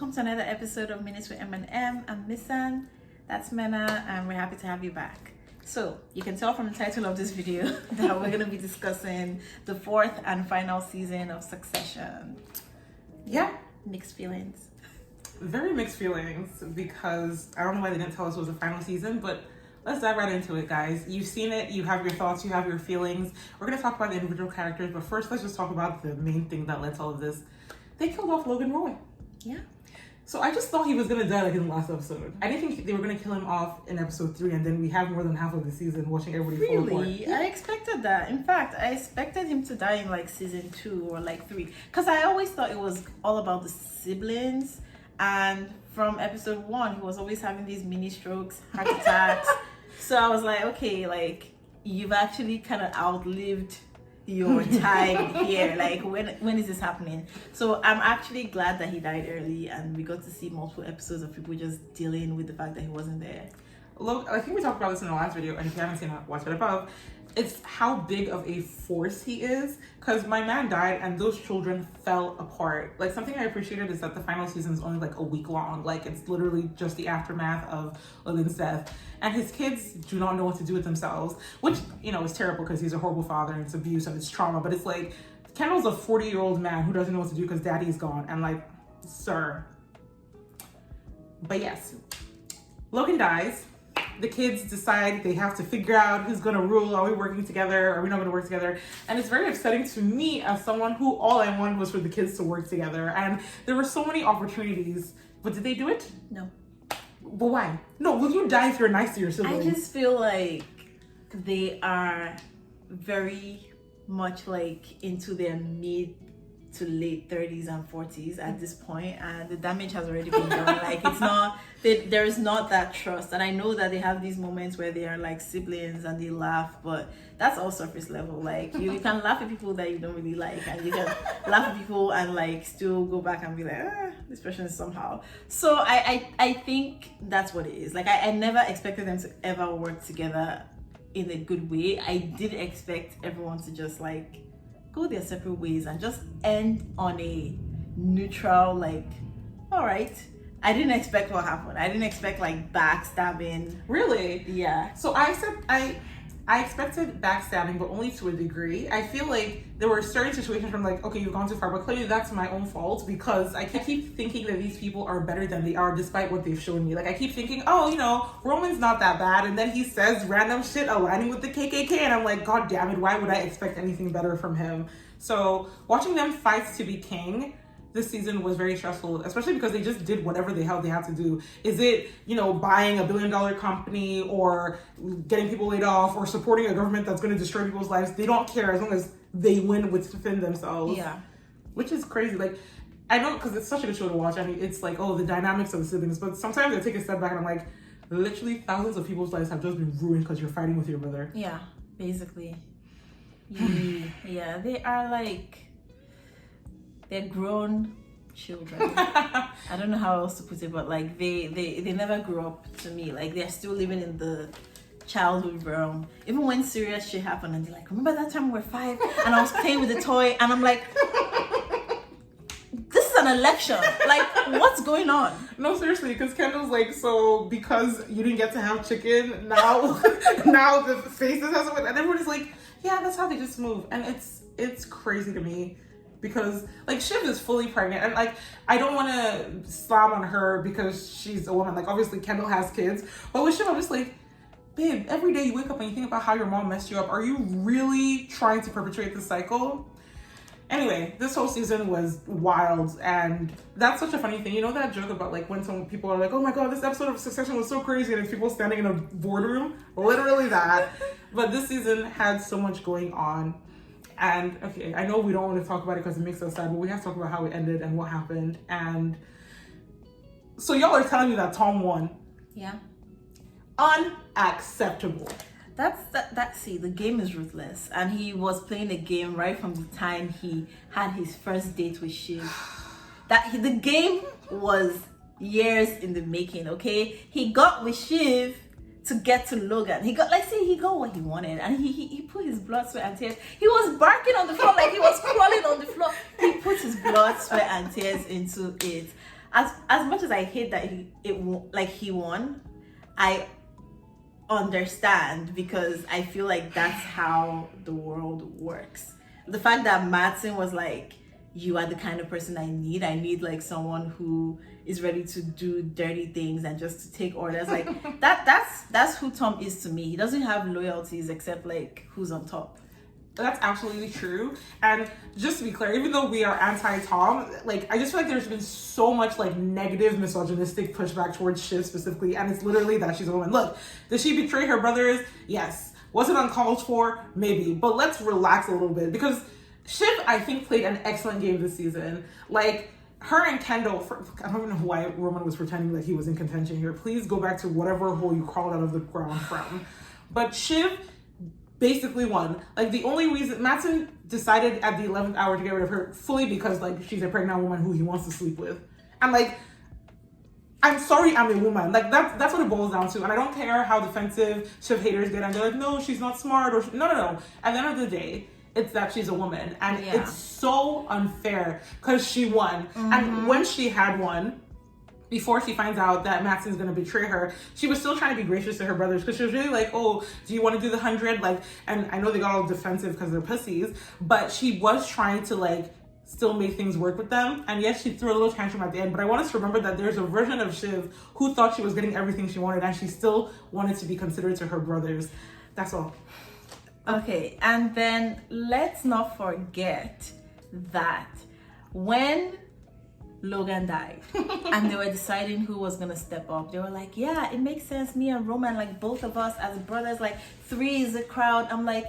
welcome to another episode of Minutes with M&M. I'm Missan, that's Mena, and we're happy to have you back. So, you can tell from the title of this video that we're going to be discussing the fourth and final season of Succession. Yeah. Mixed feelings. Very mixed feelings, because I don't know why they didn't tell us it was the final season, but let's dive right into it, guys. You've seen it, you have your thoughts, you have your feelings. We're going to talk about the individual characters, but first let's just talk about the main thing that led to all of this. They killed off Logan Roy. Yeah. So I just thought he was going to die like in the last episode. I didn't think they were going to kill him off in episode 3, and then we have more than half of the season watching everybody fall apart. Really? I expected that. In fact, I expected him to die in like season 2 or like 3. Because I always thought it was all about the siblings. And from episode 1, he was always having these mini strokes, heart attacks. So I was like, okay, like, you've actually kind of outlived your time here. Like, when is this happening? So I'm actually glad that he died early, and we got to see multiple episodes of people just dealing with the fact that he wasn't there. Look, I think we talked about this in the last video, and if you haven't seen it, watch it above. It's how big of a force he is, because my man died and those children fell apart. Like, something I appreciated is that the final season is only like a week long. Like, it's literally just the aftermath of Logan's death, and his kids do not know what to do with themselves, which, you know, is terrible because he's a horrible father and it's abuse and it's trauma. But it's like, Kendall's a 40-year-old man who doesn't know what to do because daddy's gone, and like, sir. But yes, Logan dies. The kids decide they have to figure out who's going to rule. Are we working together? Are we not going to work together? And it's very upsetting to me as someone who all I wanted was for the kids to work together. And there were so many opportunities. But did they do it? No. But why? No, will you die if you're nice to your siblings? I just feel like they are very much like into their mid to late 30s and 40s at this point, and the damage has already been done. Like, it's not, there is not that trust. And I know that they have these moments where they are like siblings and they laugh, but that's all surface level. Like, you can laugh at people that you don't really like, and you can laugh at people and like still go back and be like, this person is somehow. So I think that's what it is. Like, I never expected them to ever work together in a good way. I did expect everyone to just like go their separate ways and just end on a neutral, like, all right. I didn't expect what happened. I didn't expect like backstabbing. Really? Yeah. So I expected backstabbing, but only to a degree. I feel like there were certain situations from like, okay, you've gone too far, but clearly that's my own fault, because I keep thinking that these people are better than they are despite what they've shown me. Like, I keep thinking, oh, you know, Roman's not that bad, and then he says random shit aligning with the KKK, and I'm like, god damn it, why would I expect anything better from him? So watching them fight to be king this season was very stressful, especially because they just did whatever the hell they had to do. Is it, you know, buying $1 billion company, or getting people laid off, or supporting a government that's going to destroy people's lives? They don't care as long as they win with to defend themselves. Yeah. Which is crazy. Like, I know, because it's such a good show to watch. I mean, it's like, oh, the dynamics of the siblings, but sometimes I take a step back and I'm like, literally thousands of people's lives have just been ruined because you're fighting with your brother. Yeah, basically. Yeah, they are like, they're grown children. I don't know how else to put it, but like they never grew up to me. Like, they're still living in the childhood realm. Even when serious shit happened and they're like, remember that time we were 5 and I was playing with the toy, and I'm like, this is an election. Like, what's going on? No, seriously, because Kendall's like, so because you didn't get to have chicken, now now the faces has to win, and everybody's like, yeah, that's how they just move. And it's crazy to me, because like Shiv is fully pregnant, and like, I don't want to slam on her because she's a woman. Like, obviously Kendall has kids, but with Shiv, I'm just like, babe, every day you wake up and you think about how your mom messed you up. Are you really trying to perpetuate this cycle? Anyway, this whole season was wild, and that's such a funny thing. You know that joke about like when some people are like, oh my god, this episode of Succession was so crazy, and it's people standing in a boardroom? Literally that. But this season had so much going on. And okay, I know we don't want to talk about it because it makes us sad, but we have to talk about how it ended and what happened. And so y'all are telling me that Tom won. Yeah. Unacceptable. See, the game is ruthless, and he was playing the game right from the time he had his first date with Shiv. The game was years in the making. Okay, he got with Shiv to get to Logan. He got what he wanted, and he put his blood, sweat, and tears. He was barking on the floor like he was crawling on the floor. He put his blood, sweat, and tears into it. as much as I hate that he won, I understand because I feel like that's how the world works. The fact that Madsen was like, you are the kind of person I need. I need like someone who is ready to do dirty things and just to take orders. Like that's who Tom is to me. He doesn't have loyalties except like who's on top. That's absolutely true. And just to be clear, even though we are anti-Tom, like I just feel like there's been so much like negative misogynistic pushback towards Shiv specifically, and it's literally that she's a woman. Look, did she betray her brothers? Yes. Was it uncalled for? Maybe. But let's relax a little bit because Shiv, I think, played an excellent game this season. Like her and Kendall, I don't even know why Roman was pretending that he was in contention here. Please go back to whatever hole you crawled out of the ground from. But Shiv basically won. Like the only reason Madsen decided at the 11th hour to get rid of her fully because like she's a pregnant woman who he wants to sleep with. And like, I'm sorry, I'm a woman. Like that's what it boils down to. And I don't care how defensive Shiv haters get. And they're like, no, she's not smart. Or no. At the end of the day, it's that she's a woman. And it's so unfair because she won. Mm-hmm. And when she had won, before she finds out that Madsen's gonna betray her, she was still trying to be gracious to her brothers because she was really like, oh, do you want to do the 100? Like, and I know they got all defensive because they're pussies, but she was trying to like still make things work with them. And yes, she threw a little tantrum at the end, but I want us to remember that there's a version of Shiv who thought she was getting everything she wanted and she still wanted to be considerate to her brothers. That's all. Okay, and then let's not forget that when Logan died and they were deciding who was gonna step up, they were like, yeah, it makes sense, me and Roman, like both of us as brothers, like 3 is a crowd. I'm like,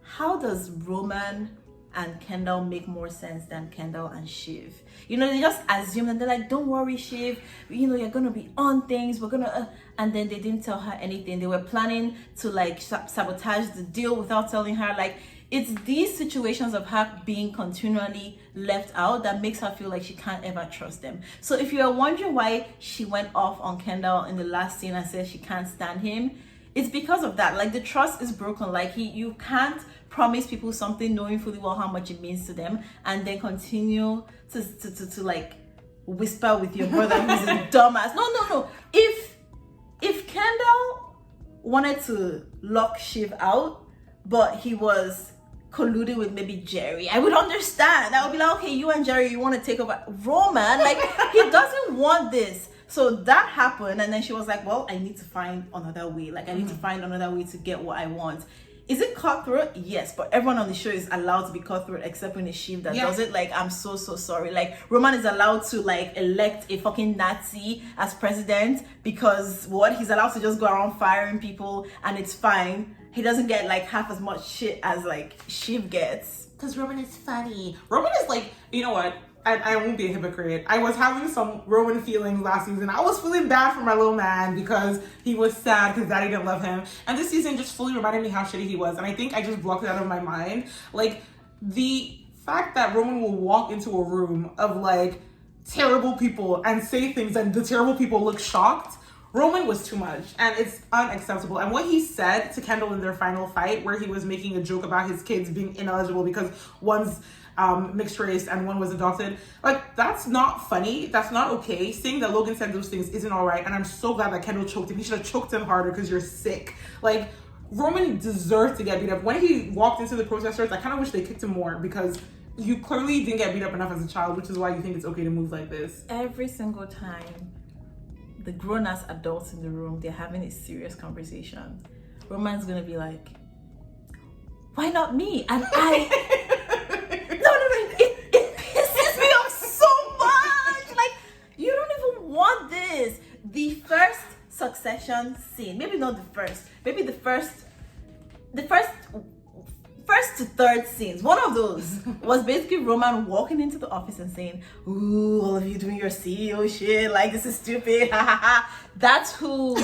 how does Roman and Kendall make more sense than Kendall and Shiv? You know, they just assume and they're like, don't worry, Shiv, you know, you're gonna be on things, we're gonna and then they didn't tell her anything. They were planning to like sabotage the deal without telling her. Like, it's these situations of her being continually left out that makes her feel like she can't ever trust them. So if you're wondering why she went off on Kendall in the last scene and said she can't stand him, it's because of that. Like, the trust is broken. Like, you can't promise people something knowing fully well how much it means to them and then continue to like whisper with your brother who's a dumbass. No. If Kendall wanted to lock Shiv out, but he was colluding with maybe Jerry, I would understand. I would be like, okay, you and Jerry, you want to take over Roman? Like, he doesn't want this. So that happened, and then she was like, well, I need to find another way. Like, I need to find another way to get what I want. Is it cutthroat? Yes, but everyone on the show is allowed to be cutthroat except when it's Shiv that does it. Like, I'm so sorry. Like, Roman is allowed to like elect a fucking Nazi as president because he's allowed to just go around firing people and it's fine. He doesn't get like half as much shit as like Shiv gets. Because Roman is funny. Roman is like, you know what? I won't be a hypocrite. I was having some Roman feelings last season. I was feeling bad for my little man because he was sad because daddy didn't love him. And this season just fully reminded me how shitty he was. And I think I just blocked it out of my mind. Like, the fact that Roman will walk into a room of like terrible people and say things and the terrible people look shocked. Roman was too much and it's unacceptable. And what he said to Kendall in their final fight, where he was making a joke about his kids being ineligible because one's mixed race and one was adopted, like, that's not funny. That's not okay. Saying that Logan said those things isn't all right. And I'm so glad that Kendall choked him. He should have choked him harder because you're sick. Like, Roman deserved to get beat up. When he walked into the protesters, I kind of wish they kicked him more because you clearly didn't get beat up enough as a child, which is why you think it's okay to move like this. Every single time the grown-ass adults in the room, they're having a serious conversation, Roman's gonna be like, why not me? And it pisses me off so much. Like, you don't even want this. The first Succession scene, maybe not the first, maybe the first to third scenes, one of those was basically Roman walking into the office and saying, ooh, all of you doing your CEO shit, like, this is stupid. That's who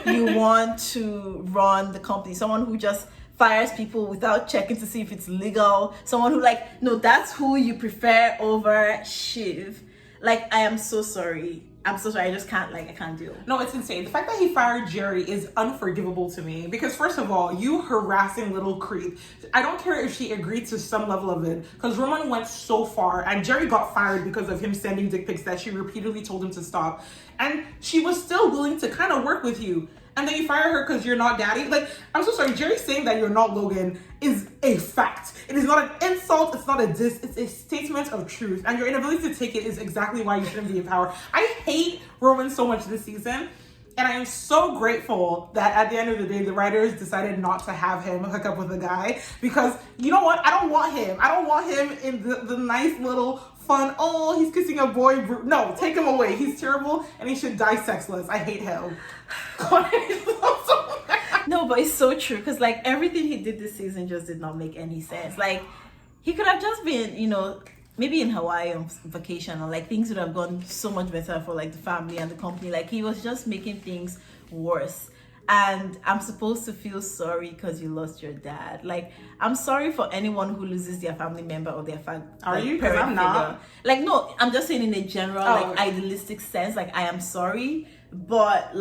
you want to run the company. Someone who just fires people without checking to see if it's legal. Someone who, like, no, that's who you prefer over Shiv. Like, I am so sorry. I'm so sorry. I just can't, I can't deal. No, it's insane. The fact that he fired Jerry is unforgivable to me because, first of all, you harassing little creep. I don't care if she agreed to some level of it because Roman went so far and Jerry got fired because of him sending dick pics that she repeatedly told him to stop. And she was still willing to kind of work with you. And then you fire her because you're not daddy. Like, I'm so sorry. Jerry saying that you're not Logan is a fact. It is not an insult. It's not a diss. It's a statement of truth. And your inability to take it is exactly why you shouldn't be in power. I hate Roman so much this season. And I am so grateful that at the end of the day, the writers decided not to have him hook up with a guy. Because you know what? I don't want him. I don't want him in the nice little fun, oh, he's kissing a boy. No, take him away. He's terrible and he should die sexless. I hate him. No, but it's so true because everything he did this season just did not make any sense. He could have just been, maybe in Hawaii on vacation, or things would have gone so much better for the family and the company. He was just making things worse. And I'm supposed to feel sorry because you lost your dad. I'm sorry for anyone who loses their family member or their Are you? Because I'm not. No, I'm just saying in a general, idealistic sense. I am sorry, but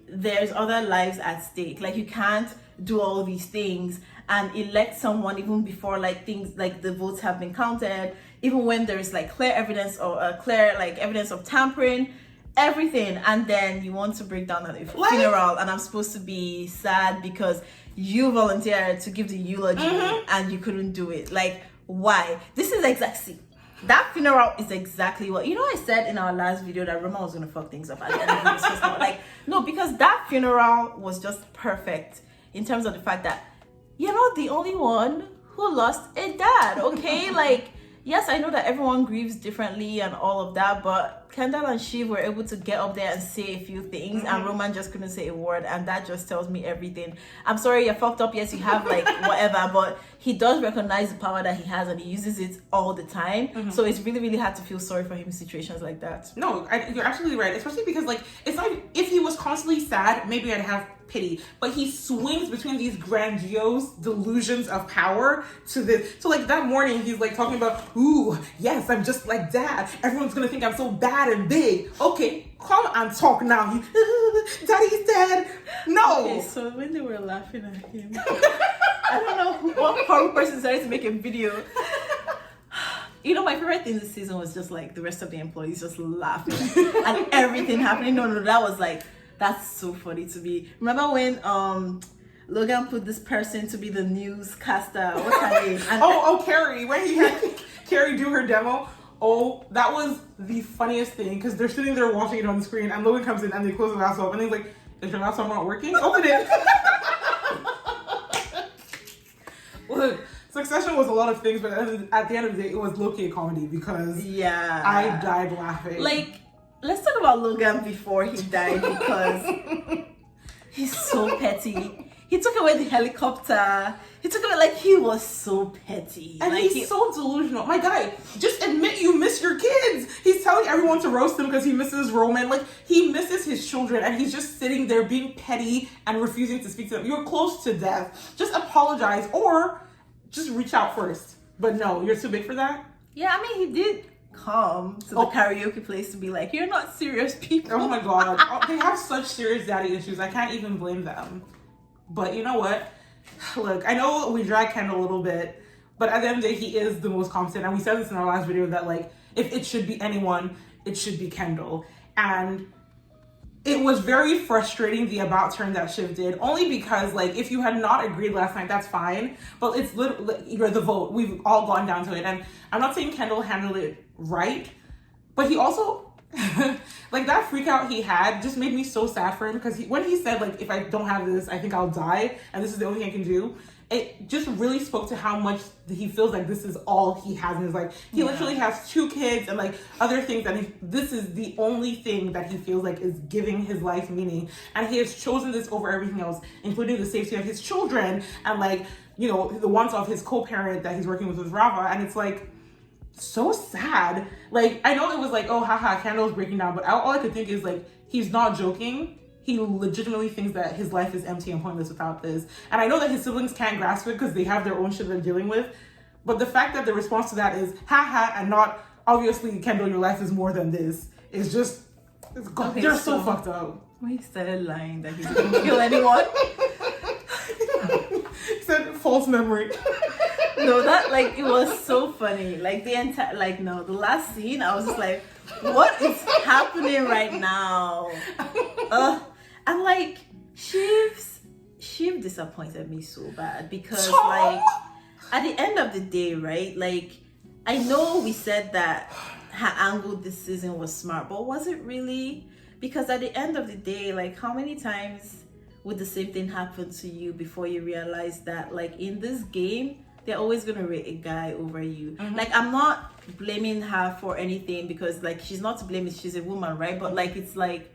there's other lives at stake. You can't do all these things and elect someone even before things the votes have been counted, even when there's clear evidence or evidence of tampering. Everything, and then you want to break down at a funeral, and I'm supposed to be sad because you volunteered to give the eulogy and you couldn't do it. Why? This is exactly that funeral is exactly what I said in our last video that Roman was gonna fuck things up at the end of this. Just not no, because that funeral was just perfect in terms of the fact that you're not the only one who lost a dad. Okay, yes, I know that everyone grieves differently and all of that, but Kendall and Shiv were able to get up there and say a few things, and Roman just couldn't say a word, and that just tells me everything. I'm sorry, you're fucked up. Yes, you have whatever, but he does recognize the power that he has, and he uses it all the time. So it's really, really hard to feel sorry for him in situations like that. No, you're absolutely right, especially because it's if he was constantly sad, maybe I'd have pity, but he swings between these grandiose delusions of power to this. So that morning he's talking about, ooh, yes, I'm just like dad. Everyone's gonna think I'm so bad and big. Okay, come and talk now. Daddy's dead. No. Okay, so when they were laughing at him, I don't know what horrible person decided to make a video. My favorite thing this season was just the rest of the employees just laughing at everything happening. No, that was that's so funny to me. Remember when Logan put this person to be the newscaster? What's her name? And Carrie. When he had Carrie do her demo. Oh, that was the funniest thing because they're sitting there watching it on the screen and Logan comes in and they close the laptop and he's like, is your laptop not working? Open it. Look, Succession was a lot of things, but at the end of the day, it was low-key comedy because I died laughing. Let's talk about Logan before he died because he's so petty. He took away the helicopter. He took away, he was so petty. And he's so delusional. My guy, just admit you miss your kids. He's telling everyone to roast him because he misses Roman. He misses his children and he's just sitting there being petty and refusing to speak to them. You're close to death. Just apologize or just reach out first. But no, you're too big for that? Yeah, he did come to the karaoke place to be you're not serious people. Oh my god. They have such serious daddy issues. I can't even blame them. But you know what? Look, I know we drag Kendall a little bit, but at the end of the day, he is the most competent. And we said this in our last video that if it should be anyone, it should be Kendall. And it was very frustrating, the about turn that Shiv did, only because if you had not agreed last night, that's fine. But it's literally, you're the vote. We've all gone down to it. And I'm not saying Kendall handled it right, but he also, that freak out he had just made me so sad for him because when he said, if I don't have this, I think I'll die. And this is the only thing I can do. It just really spoke to how much he feels this is all he has in his life. He literally has 2 kids and other things, and this is the only thing that he feels is giving his life meaning. And he has chosen this over everything else, including the safety of his children and the wants of his co-parent that he's working with Rava. And it's so sad. I know it was oh haha, Kendall's breaking down, but all I could think is he's not joking. He legitimately thinks that his life is empty and pointless without this. And I know that his siblings can't grasp it because they have their own shit they're dealing with. But the fact that the response to that is, haha, and not, obviously, Kendall, your life is more than this, is just Okay, They're so fucked up. When he started lying that he didn't kill anyone. Said false memory. No, that like it was so funny. Like the entire the last scene, I was just like, what is happening right now? And like Shiv disappointed me so bad because like at the end of the day, right? Like I know we said that her angle this season was smart, but was it really? Because at the end of the day, like how many times would the same thing happen to you before you realize that like in this game they're always gonna rate a guy over you? Like I'm not blaming her for anything because like she's not to blame, she's a woman, right? But like it's like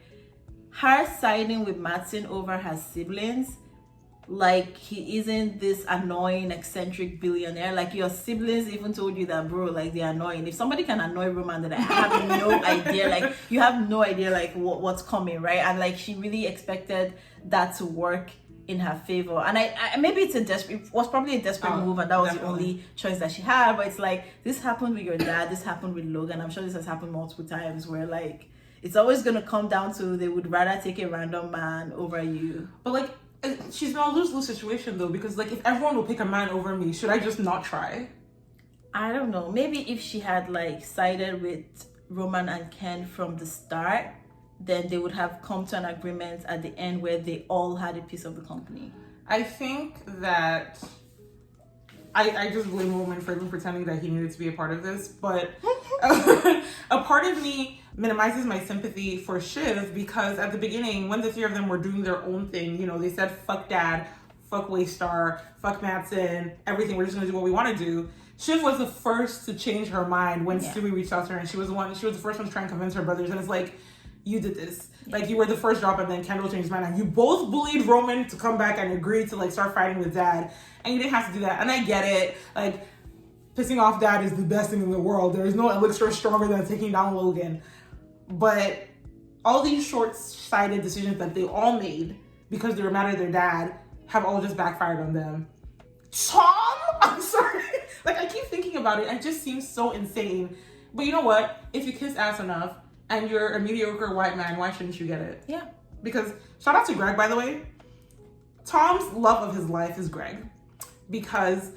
her siding with Martin over her siblings, like he isn't this annoying eccentric billionaire. Like your siblings even told you that, bro, like they're annoying. If somebody can annoy Roman, then I have no idea, like you have no idea like what's coming, right? And like she really expected that to work in her favor, and I maybe it was probably a desperate move, and that was the only choice that she had. But it's like this happened with your dad, this happened with Logan. I'm sure this has happened multiple times where like it's always gonna come down to they would rather take a random man over you. But like she's in a lose-lose situation though, because like if everyone will pick a man over me, should I just not try? I don't know, maybe if she had like sided with Roman and Ken from the start, then they would have come to an agreement at the end where they all had a piece of the company. I think that I just blame Roman for even pretending that he needed to be a part of this, but a part of me minimizes my sympathy for Shiv because at the beginning, when the three of them were doing their own thing, you know, they said, fuck dad, fuck waystar, fuck Madsen, everything, we're just gonna do what we wanna do. Shiv was the first to change her mind when Stewie reached out to her, and she was the first one to try and convince her brothers, and it's like, you did this. Like you were the first drop, and then Kendall changed his mind, and you both bullied Roman to come back and agree to like start fighting with dad, and you didn't have to do that. And I get it, like pissing off dad is the best thing in the world. There is no elixir stronger than taking down Logan. But all these short-sighted decisions that they all made because they were mad at their dad have all just backfired on them. Tom, I'm sorry. Like I keep thinking about it, and it just seems so insane. But you know what? If you kiss ass enough and you're a mediocre white man, why shouldn't you get it? Yeah. Because, shout out to Greg, by the way. Tom's love of his life is Greg. Because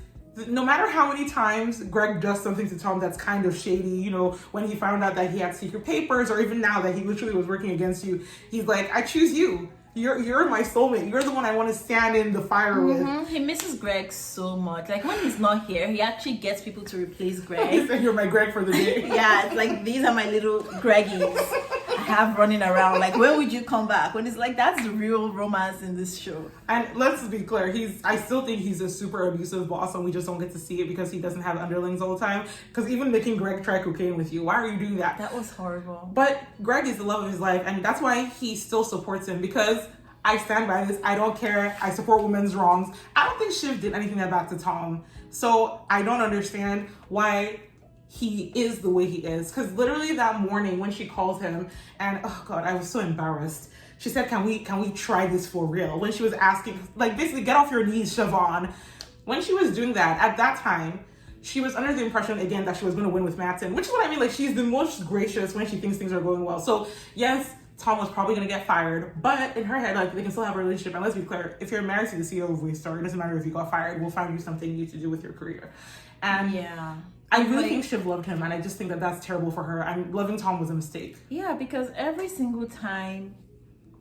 no matter how many times Greg does something to Tom that's kind of shady, you know, when he found out that he had secret papers, or even now that he literally was working against you, he's like, I choose you. You're my soulmate. You're the one I want to stand in the fire with. He misses Greg so much. Like when he's not here, he actually gets people to replace Greg. He said, you're my Greg for the day. Yeah, it's like these are my little Greggies I have running around. Like when would you come back? When it's like that's the real romance in this show. And let's be clear, I still think he's a super abusive boss, and we just don't get to see it because he doesn't have underlings all the time. Because even making Greg try cocaine with you, why are you doing that? That was horrible. But Greg is the love of his life, and that's why he still supports him, because I stand by this. I don't care. I support women's wrongs. I don't think Shiv did anything that bad to Tom. So I don't understand why he is the way he is. Because literally that morning when she called him, and oh God, I was so embarrassed. She said, can we try this for real? When she was asking, like basically, get off your knees, Siobhan. When she was doing that, at that time, she was under the impression, again, that she was going to win with Madsen, which is what I mean. Like, she's the most gracious when she thinks things are going well. So yes, Tom was probably going to get fired, but in her head, like, they can still have a relationship. And let's be clear, if you're married to the CEO of Waystar, it doesn't matter if you got fired, we'll find you something new to do with your career. And yeah, I really think Shiv loved him, and I just think that that's terrible for her. And loving Tom was a mistake. Yeah, because every single time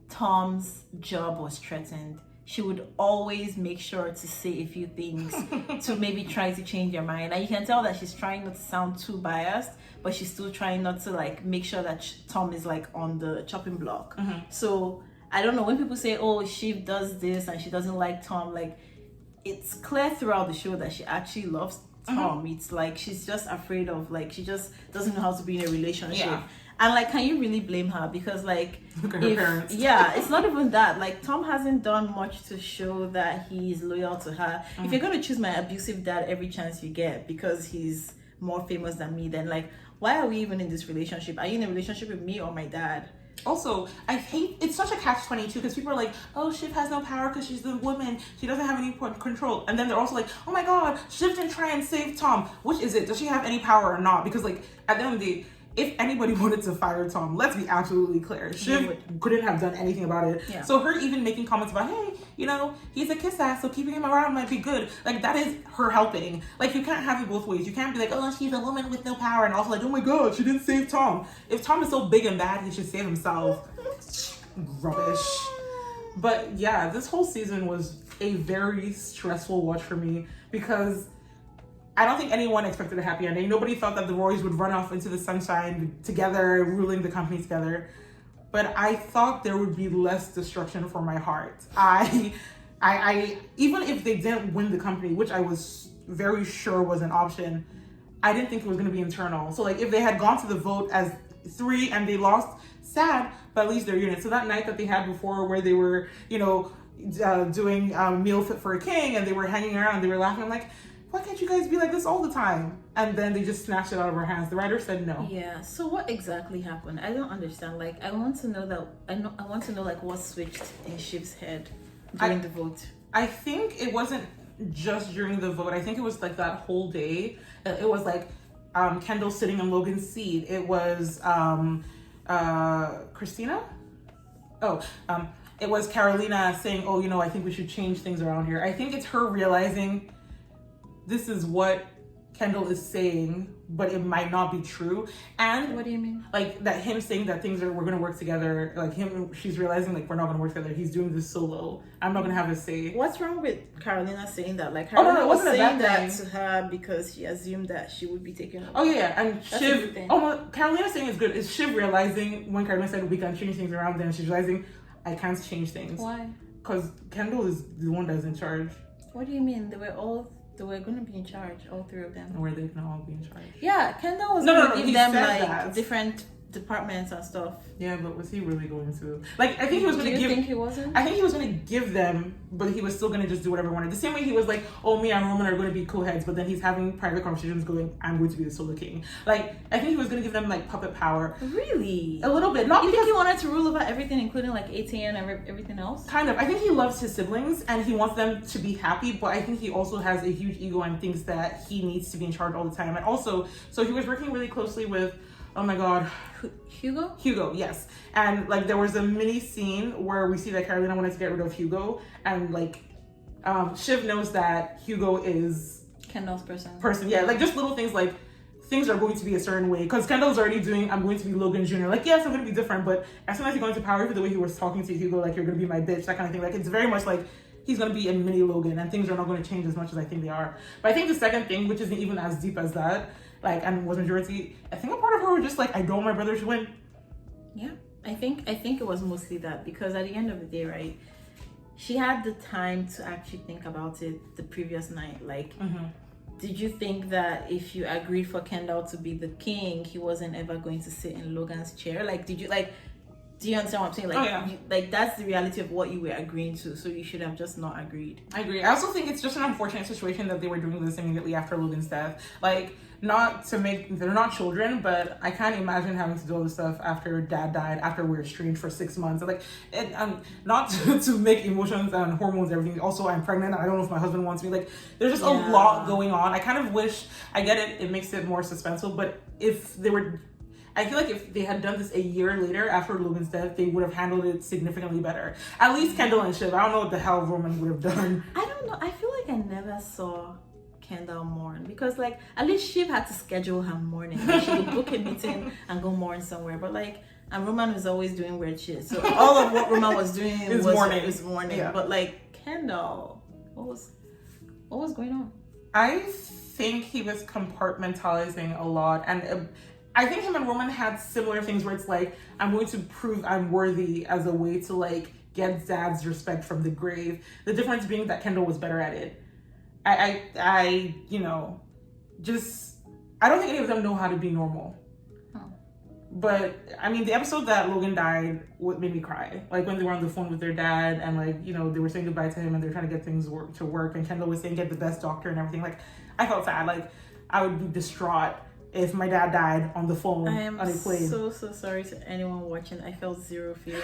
Tom's job was threatened, she would always make sure to say a few things to maybe try to change your mind. And you can tell that she's trying not to sound too biased, but she's still trying not to like make sure that Tom is like on the chopping block. So I don't know, when people say, oh, Shiv does this and she doesn't like Tom, like it's clear throughout the show that she actually loves Tom. It's like she's just afraid of, like, she just doesn't know how to be in a relationship. Yeah. And like, can you really blame her? Because like, look at her parents. Yeah, it's not even that. Like, Tom hasn't done much to show that he's loyal to her. If you're gonna choose my abusive dad every chance you get because he's more famous than me, then like, why are we even in this relationship? Are you in a relationship with me or my dad? Also, I hate, it's such a catch-22 because people are like, oh, Shiv has no power because she's the woman. She doesn't have any control. And then they're also like, oh my God, Shiv didn't try and save Tom. Which is it? Does she have any power or not? Because like, at the end of the day, if anybody wanted to fire Tom, let's be absolutely clear. Shiv couldn't have done anything about it. Yeah. So her even making comments about, hey, you know, he's a kiss ass, so keeping him around might be good. Like, that is her helping. Like, you can't have it both ways. You can't be like, oh, she's a woman with no power, and also like, oh my god, she didn't save Tom. If Tom is so big and bad, he should save himself. Rubbish. But yeah, this whole season was a very stressful watch for me because I don't think anyone expected a happy ending. Nobody thought that the Roys would run off into the sunshine together, ruling the company together. But I thought there would be less destruction for my heart. I even if they didn't win the company, which I was very sure was an option, I didn't think it was going to be internal. So like if they had gone to the vote as 3 and they lost, sad, but at least they're unit. So that night that they had before where they were, you know, doing Meal Fit for a King and they were hanging around and they were laughing, I'm like, why can't you guys be like this all the time? And then they just snatched it out of our hands. The writer said no. Yeah. So what exactly happened? I don't understand. Like, I want to know that. I want to know like what switched in Shiv's head during the vote. I think it wasn't just during the vote. I think it was like that whole day. It was like Kendall sitting in Logan's seat. It was Christina. It was Carolina saying, "Oh, you know, I think we should change things around here." I think it's her realizing this is what Kendall is saying, but it might not be true. And what do you mean? Like that him saying that we're gonna work together. Like she's realizing like we're not gonna work together. He's doing this solo. I'm not gonna have a say. What's wrong with Carolina saying that? Like Carolina was saying that to her because she assumed that she would be taken over. Oh yeah, and Shiv. Oh no, Carolina saying is good. Is Shiv realizing when Carolina said we can change things around? Then she's realizing I can't change things. Why? Because Kendall is the one that's in charge. What do you mean? They were going to be in charge, all 3 of them. Or were they going to all be in charge? Yeah, Kendall was going to give them like that. different departments and stuff. Yeah, but was he really going to? Like, I think he was going to give. Do you think he wasn't? I think he was going to give them, but he was still going to just do whatever he wanted. The same way he was like, oh, me and Roman are going to be co-heads, but then he's having private conversations going, I'm going to be the solo king. Like, I think he was going to give them like puppet power. Really? A little bit. Not you because think he wanted to rule over everything, including like ATN and everything else? Kind of. I think he loves his siblings and he wants them to be happy, but I think he also has a huge ego and thinks that he needs to be in charge all the time. And also, so he was working really closely with, oh my god, Hugo, yes. And like there was a mini scene where we see that Carolina wanted to get rid of Hugo, and like Shiv knows that Hugo is Kendall's person. Yeah, like just little things like things are going to be a certain way because Kendall's already doing I'm going to be Logan Jr. Like yes, I'm going to be different, but as soon as he got into power, even the way he was talking to Hugo, like you're going to be my bitch, that kind of thing. Like it's very much like he's going to be a mini Logan, and things are not going to change as much as I think they are. But I think the second thing, which isn't even as deep as that, like and was majority, I think a part of her was just like I don't want my brother to win. Yeah, I think it was mostly that because at the end of the day, right, she had the time to actually think about it the previous night. Like, did you think that if you agreed for Kendall to be the king, he wasn't ever going to sit in Logan's chair? Like, do you understand what I'm saying? Like, like that's the reality of what you were agreeing to. So you should have just not agreed. I agree. I also think it's just an unfortunate situation that they were doing this immediately after Logan's death. Like, they're not children, but I can't imagine having to do all this stuff after dad died, after we were estranged for 6 months. Like, not to make emotions and hormones and everything. Also, I'm pregnant. I don't know if my husband wants me. Like, there's just a lot going on. I kind of wish, I get it. It makes it more suspenseful, but I feel like if they had done this a year later after Logan's death, they would have handled it significantly better. At least Kendall and Shiv. I don't know what the hell Roman would have done. I don't know. I feel like I never saw Kendall mourn because like at least Shiv had to schedule her mourning. Like, she would book a meeting and go mourn somewhere. But like, and Roman was always doing weird shit. So all of what Roman was doing was mourning. Yeah. But like Kendall, what was going on? I think he was compartmentalizing a lot, and I think him and Roman had similar things where it's like, I'm going to prove I'm worthy as a way to like get Dad's respect from the grave. The difference being that Kendall was better at it. I you know, just, I don't think any of them know how to be normal. But I mean, the episode that Logan died made me cry. Like when they were on the phone with their dad and like, you know, they were saying goodbye to him and they're trying to get things to work and Kendall was saying get the best doctor and everything. Like I felt sad. Like I would be distraught if my dad died on the phone on a plane. So sorry to anyone watching. I felt zero feelings.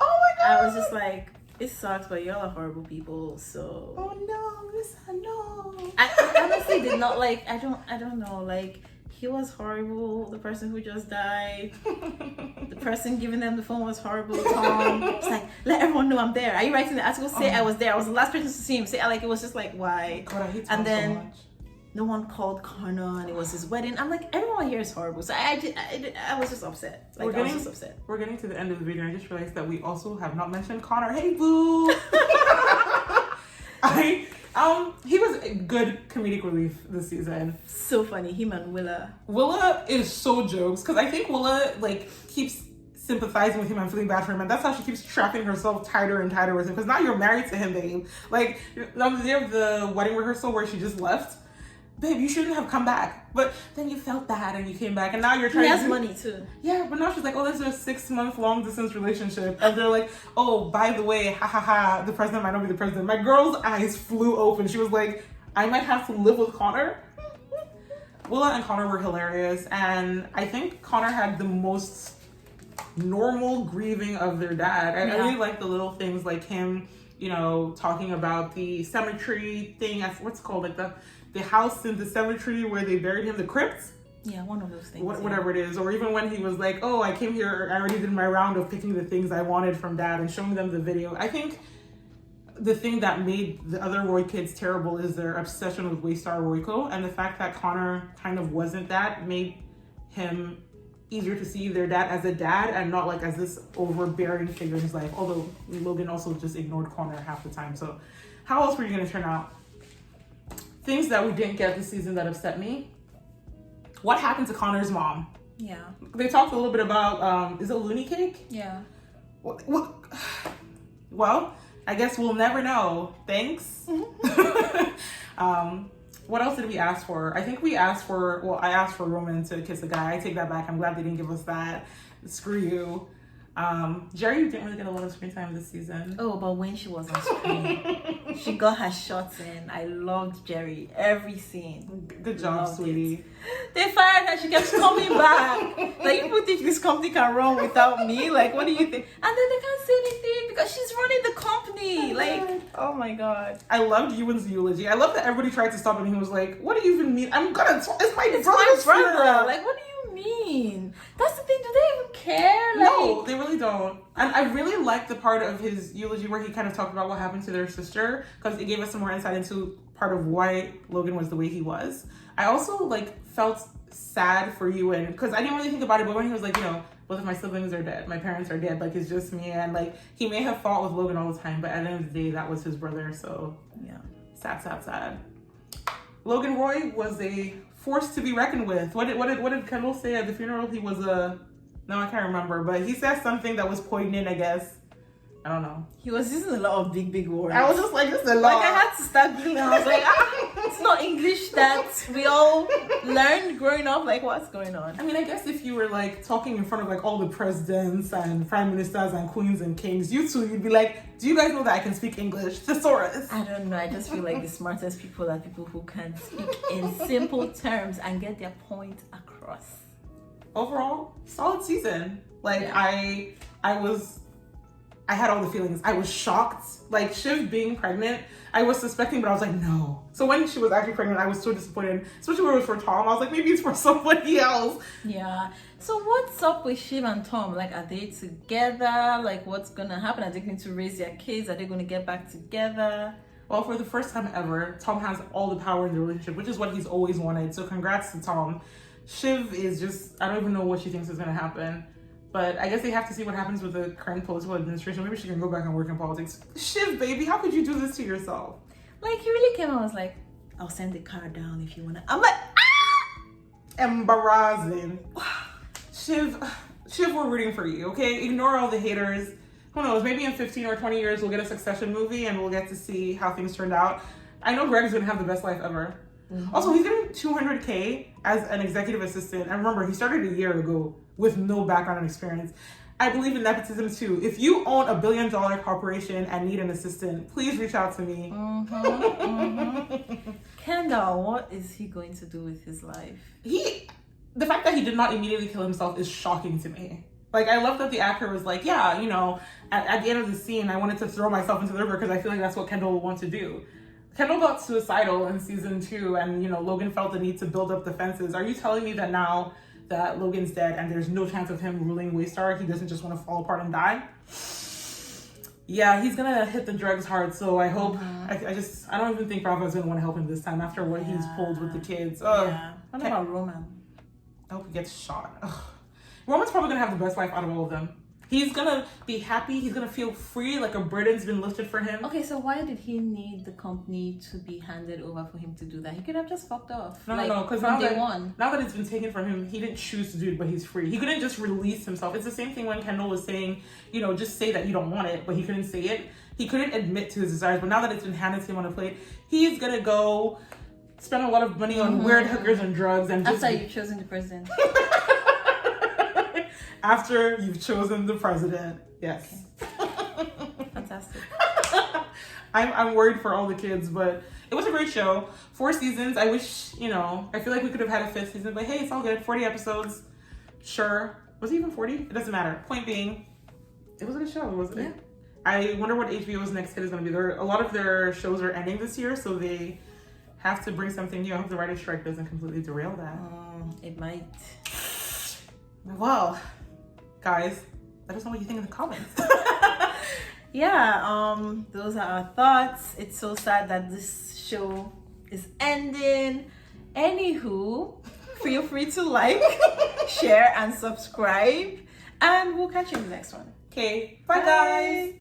Oh my god! I was just like, it sucks, but y'all are horrible people. So. Oh no, Lisa, no. I honestly did not like. I don't know. Like he was horrible. The person who just died, the person giving them the phone was horrible. Tom, it's like, let everyone know I'm there. Are you writing the article? Say I was there. I was the last person to see him. Say like, it was just like, why? God, I hate Tom and then so much. no one called Connor, and it was his wedding. I'm like, everyone here is horrible. So I was just upset. Like, I was just upset. We're getting to the end of the video. I just realized that we also have not mentioned Connor. Hey, boo. He was a good comedic relief this season. So funny, him and Willa. Willa is so jokes because I think Willa like keeps sympathizing with him and feeling bad for him, and that's how she keeps trapping herself tighter and tighter with him. Because now you're married to him, babe. Like on the day of the wedding rehearsal where she just left, babe, you shouldn't have come back. But then you felt bad and you came back, and now you're trying. He has money too. Yeah, but now she's like, oh, this is a 6-month long distance relationship, and they're like, oh, by the way, ha ha ha, the president might not be the president. My girl's eyes flew open. She was like, I might have to live with Connor. Willa and Connor were hilarious, and I think Connor had the most normal grieving of their dad. I really like the little things like him, you know, talking about the cemetery thing. What's it called, like the house in the cemetery where they buried him, the crypt. Yeah, one of those things. Whatever it is. Or even when he was like, oh, I came here, I already did my round of picking the things I wanted from dad and showing them the video. I think the thing that made the other Roy kids terrible is their obsession with waystar Royco, and the fact that Connor kind of wasn't that made him easier to see their dad as a dad and not like as this overbearing figure in his life. Although Logan also just ignored Connor half the time. So how else were you going to turn out? Things that we didn't get this season that upset me. What happened to Connor's mom? Yeah. They talked a little bit about, is it Looney Cake? Yeah. Well, I guess we'll never know. Thanks. What else did we ask for? I think we asked for, well, I asked for Roman to kiss a guy. I take that back. I'm glad they didn't give us that. Screw you. Jerry didn't really get a lot of screen time this season. Oh, but when she was on screen, she got her shots in. I loved Jerry. Every scene. Good job, sweetie. They fired her. She kept coming back. Like, you think this company can run without me? Like, what do you think? And then they can't say anything because she's running the company. Like, oh my God. I loved Ewan's eulogy. I love that everybody tried to stop him. He was like, what do you even mean? It's my It's brother's my brother. funeral. Like, what do you mean? That's the thing. Do they even care? Like, No, they really don't. And I really liked the part of his eulogy where he kind of talked about what happened to their sister, because it gave us some more insight into part of why Logan was the way he was. I also felt sad for Ewan because I didn't really think about it, but when he was like, you know, both of my siblings are dead, my parents are dead, like it's just me, and he may have fought with Logan all the time, but at the end of the day, that was his brother. So yeah, sad. Logan Roy was a force to be reckoned with. What did Kendall say at the funeral? He was no, I can't remember, but he said something that was poignant, I guess. I don't know. He was using a lot of big words. I was just like, this is a lot. Like, I had to start Googling. I was like, it's not English that we all learned growing up. Like, what's going on? I mean, I guess if you were talking in front of all the presidents and prime ministers and queens and kings, you'd be like, do you guys know that I can speak English? Thesaurus. I don't know. I just feel like the smartest people are people who can speak in simple terms and get their point across. Overall, solid season. I had all the feelings. I was shocked. Shiv being pregnant, I was suspecting, but I was like, no. So when she was actually pregnant, I was so disappointed, especially when it was for Tom. I was like, maybe it's for somebody else. Yeah. So what's up with Shiv and Tom? Are they together? What's gonna happen? Are they going to raise their kids? Are they going to get back together? Well, for the first time ever, Tom has all the power in the relationship, which is what he's always wanted. So congrats to Tom. Shiv is just, I don't even know what she thinks is going to happen. But I guess they have to see what happens with the current political administration. Maybe she can go back and work in politics. Shiv, baby, how could you do this to yourself? He really came out and was like, I'll send the car down if you want to. I'm like, Embarrassing. Shiv, we're rooting for you, okay? Ignore all the haters. Who knows, maybe in 15 or 20 years, we'll get a Succession movie and we'll get to see how things turned out. I know Greg's going to have the best life ever. Mm-hmm. Also, he's getting $200K as an executive assistant. And remember, he started a year ago with no background and experience. I believe in nepotism too. If you own $1 billion corporation and need an assistant, please reach out to me. Kendall, what is he going to do with his life? The fact that he did not immediately kill himself is shocking to me. I love that the actor was like, yeah, you know, at the end of the scene, I wanted to throw myself into the river because I feel like that's what Kendall will want to do. Kendall got suicidal in season 2, and you know Logan felt the need to build up defenses. Are you telling me that now that Logan's dead and there's no chance of him ruling Waystar, he doesn't just want to fall apart and die? Yeah, he's gonna hit the drugs hard. So I hope. I don't even think Bravo's gonna want to help him this time after what he's pulled with the kids. What about Roman? I hope he gets shot. Ugh. Roman's probably gonna have the best life out of all of them. He's gonna be happy. He's gonna feel free, like a burden's been lifted for him. Okay, so why did he need the company to be handed over for him to do that? He could have just fucked off. No, because now that it's been taken from him, he didn't choose to do it, but he's free. He couldn't just release himself. It's the same thing when Kendall was saying, you know, just say that you don't want it, but he couldn't say it. He couldn't admit to his desires, but now that it's been handed to him on a plate, he's gonna go spend a lot of money on weird hookers and drugs and just... After you've chosen the president. After you've chosen the president. Yes. Okay. Fantastic. I'm worried for all the kids, but it was a great show. 4 seasons. I wish, you know, I feel like we could have had a 5th season, but hey, it's all good. 40 episodes. Sure. Was it even 40? It doesn't matter. Point being, it was a good show, wasn't it? I wonder what HBO's next hit is going to be. A lot of their shows are ending this year, so they have to bring something new. I hope the writer's strike doesn't completely derail that. It might. Well, guys, let us know what you think in the comments. Those are our thoughts. It's so sad that this show is ending. Anywho, feel free to like, share, and subscribe. And we'll catch you in the next one. Okay, bye guys.